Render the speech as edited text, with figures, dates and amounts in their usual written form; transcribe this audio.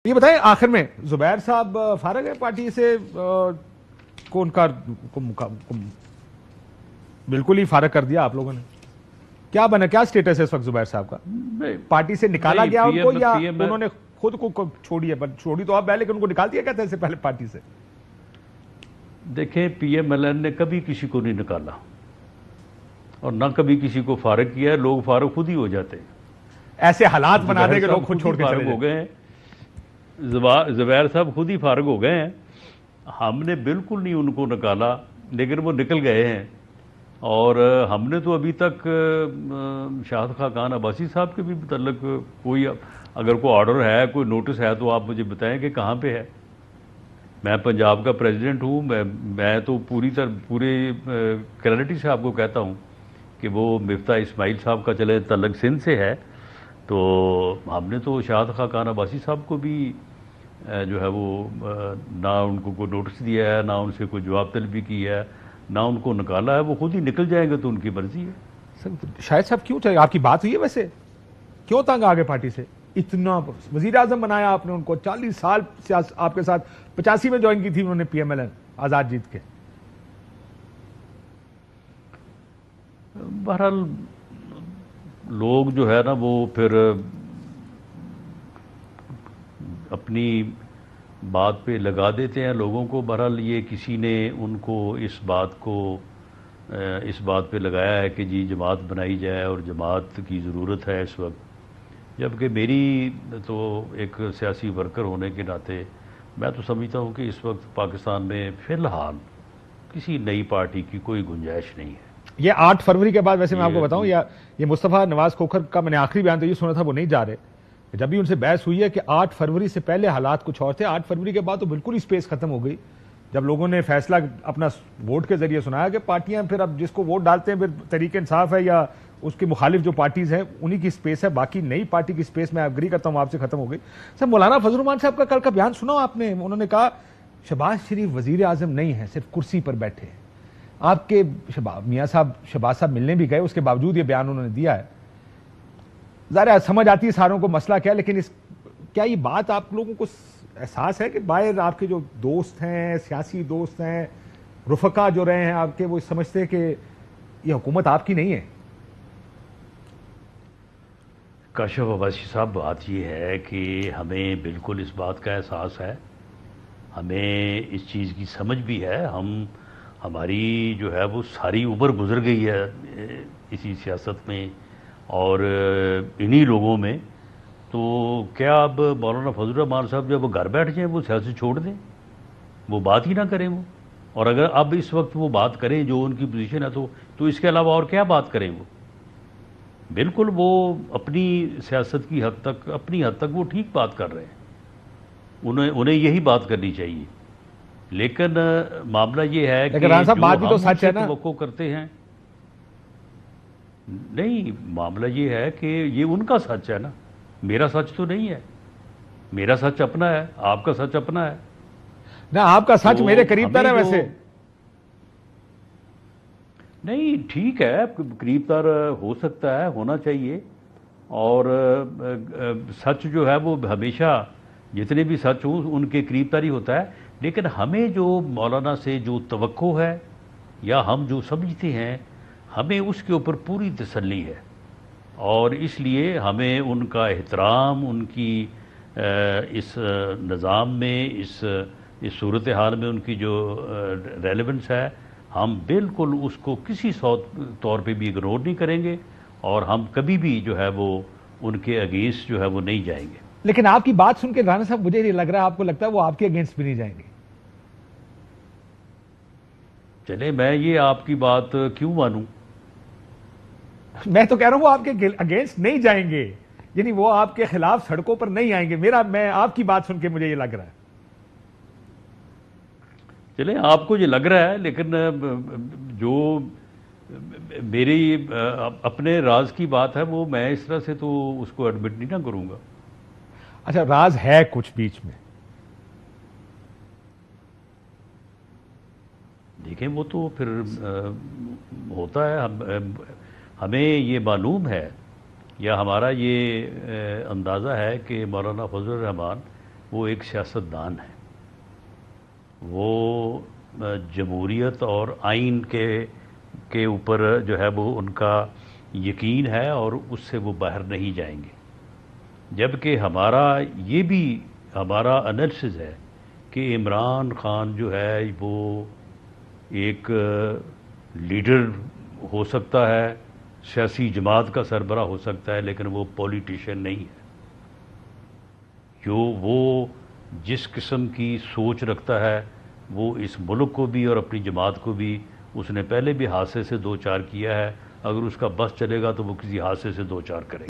یہ بتائیں آخر میں زبیر صاحب فارغ ہے پارٹی سے کو ان کا بالکل ہی فارغ کر دیا آپ لوگوں نے؟ کیا بنا، کیا سٹیٹس ہے اس وقت زبیر صاحب کا؟ پارٹی سے نکالا گیا ان کو یا انہوں نے خود کو چھوڑی ہے؟ چھوڑی تو اب ہے لیکن ان کو نکال دیا کہتے ہیں اس سے پہلے پارٹی سے؟ دیکھیں پی ایم ایل این نے کبھی کسی کو نہیں نکالا اور نہ کبھی کسی کو فارغ کیا ہے. لوگ فارغ خود ہی ہو جاتے ہیں. ایسے حالات بنا دے کہ لوگ خود چھوڑ کے چلے ہو گئے ہیں. زبیر صاحب خود ہی فارغ ہو گئے ہیں. ہم نے بالکل نہیں ان کو نکالا لیکن وہ نکل گئے ہیں. اور ہم نے تو ابھی تک شاہد خاقان عباسی صاحب کے بھی متعلق کوئی اگر کوئی آرڈر ہے، کوئی نوٹس ہے تو آپ مجھے بتائیں کہ کہاں پہ ہے. میں پنجاب کا پریزیڈنٹ ہوں. میں تو پورے کلیئرٹی سے آپ کو کہتا ہوں کہ وہ مفتاح اسماعیل صاحب کا چلے تعلق سندھ سے ہے. تو ہم نے تو شاہد خاقان عباسی صاحب کو بھی جو ہے وہ نہ ان کو کوئی نوٹس دیا ہے، نہ ان سے کوئی جواب طلبی کی ہے، نہ ان کو نکالا ہے. وہ خود ہی نکل جائیں گے تو ان کی مرضی ہے. شاہد صاحب کیوں چاہیے؟ آپ کی بات ہوئی ہے ویسے کیوں تنگ آگے پارٹی سے؟ اتنا وزیر اعظم بنایا آپ نے ان کو، 40 سال آپ کے ساتھ، 85 میں جوائن کی تھی انہوں نے پی ایم ایل این آزاد جیت کے. بہرحال لوگ جو ہے نا وہ پھر اپنی بات پہ لگا دیتے ہیں لوگوں کو. بہرحال یہ کسی نے ان کو اس بات پہ لگایا ہے کہ جی جماعت بنائی جائے اور جماعت کی ضرورت ہے اس وقت. جبکہ میری تو ایک سیاسی ورکر ہونے کے ناطے میں تو سمجھتا ہوں کہ اس وقت پاکستان میں فی الحال کسی نئی پارٹی کی کوئی گنجائش نہیں ہے. یہ 8 فروری کے بعد ویسے میں آپ کو بتاؤں، یہ مصطفیٰ نواز کھوکھر کا میں نے آخری بیان تو یہ سنا تھا وہ نہیں جا رہے. جب بھی ان سے بحث ہوئی ہے کہ 8 فروری سے پہلے حالات کچھ اور تھے، 8 فروری کے بعد تو بالکل ہی سپیس ختم ہو گئی. جب لوگوں نے فیصلہ اپنا ووٹ کے ذریعے سنایا کہ پارٹیاں پھر اب جس کو ووٹ ڈالتے ہیں پھر تحریک انصاف ہے یا اس کے مخالف جو پارٹیز ہیں انہی کی سپیس ہے، باقی نئی پارٹی کی سپیس میں اگری کرتا ہوں آپ سے ختم ہو گئی. سر مولانا فضل الرحمان صاحب کا کل کا بیان سنا آپ نے؟ انہوں نے کہا شہباز شریف وزیر اعظم نہیں ہے، صرف کرسی پر بیٹھے ہیں. آپ کے میاں صاحب شہباز صاحب ملنے بھی گئے، اس کے باوجود یہ بیان انہوں نے دیا ہے. ظاہر سمجھ آتی ہے ساروں کو مسئلہ کیا، لیکن کیا یہ بات آپ لوگوں کو احساس ہے کہ باہر آپ کے جو دوست ہیں، سیاسی دوست ہیں، رفقا جو رہے ہیں آپ کے، وہ سمجھتے ہیں کہ یہ حکومت آپ کی نہیں ہے؟ کاشف عباسی صاحب بات یہ ہے کہ ہمیں بالکل اس بات کا احساس ہے، ہمیں اس چیز کی سمجھ بھی ہے. ہماری جو ہے وہ ساری عمر گزر گئی ہے اسی سیاست میں اور انہی لوگوں میں. تو کیا اب مولانا فضل الرحمان صاحب جب وہ گھر بیٹھ جائیں، وہ سیاست چھوڑ دیں، وہ بات ہی نہ کریں وہ؟ اور اگر اب اس وقت وہ بات کریں جو ان کی پوزیشن ہے تو اس کے علاوہ اور کیا بات کریں وہ؟ بالکل وہ اپنی سیاست کی اپنی حد تک وہ ٹھیک بات کر رہے ہیں. انہیں یہی بات کرنی چاہیے. لیکن معاملہ یہ ہے کہ جو ہم ان سے توقع کرتے ہیں، نہیں، معاملہ یہ ہے کہ یہ ان کا سچ ہے نا، میرا سچ تو نہیں ہے. میرا سچ اپنا ہے، آپ کا سچ اپنا ہے. نہ آپ کا سچ میرے قریب تر ہے ویسے. نہیں ٹھیک ہے، قریب تر ہو سکتا ہے، ہونا چاہیے. اور سچ جو ہے وہ ہمیشہ جتنے بھی سچ ہوں ان کے قریب تر ہی ہوتا ہے. لیکن ہمیں جو مولانا سے جو توقع ہے یا ہم جو سمجھتے ہیں، ہمیں اس کے اوپر پوری تسلی ہے. اور اس لیے ہمیں ان کا احترام، ان کی اس نظام میں، اس صورتحال میں ان کی جو ریلیونس ہے، ہم بالکل اس کو کسی طور پہ بھی اگنور نہیں کریں گے اور ہم کبھی بھی جو ہے وہ ان کے اگینسٹ جو ہے وہ نہیں جائیں گے. لیکن آپ کی بات سن کے رانا صاحب مجھے یہ لگ رہا ہے آپ کو لگتا ہے وہ آپ کے اگینسٹ بھی نہیں جائیں گے. چلے میں یہ آپ کی بات کیوں مانوں؟ میں تو کہہ رہا ہوں وہ آپ کے اگینسٹ نہیں جائیں گے، یعنی وہ آپ کے خلاف سڑکوں پر نہیں آئیں گے. میں آپ کی بات سن کے مجھے یہ لگ رہا ہے. چلیں آپ کو یہ لگ رہا ہے، لیکن جو میری اپنے راز کی بات ہے وہ میں اس طرح سے تو اس کو ایڈمٹ نہیں نہ کروں گا. اچھا راز ہے کچھ بیچ میں؟ دیکھیں وہ تو پھر ہوتا ہے. ہمیں یہ معلوم ہے یا ہمارا یہ اندازہ ہے کہ مولانا فضل الرحمان وہ ایک سیاستدان ہے، وہ جمہوریت اور آئین کے اوپر جو ہے وہ ان کا یقین ہے اور اس سے وہ باہر نہیں جائیں گے، جبکہ یہ بھی ہمارا انالیسز ہے کہ عمران خان جو ہے وہ ایک لیڈر ہو سکتا ہے، سیاسی جماعت کا سربراہ ہو سکتا ہے، لیکن وہ پولیٹیشین نہیں ہے۔ وہ جس قسم کی سوچ رکھتا ہے وہ اس ملک کو بھی اور اپنی جماعت کو بھی اس نے پہلے بھی حادثے سے دو چار کیا ہے، اگر اس کا بس چلے گا تو وہ کسی حادثے سے دو چار کرے گا۔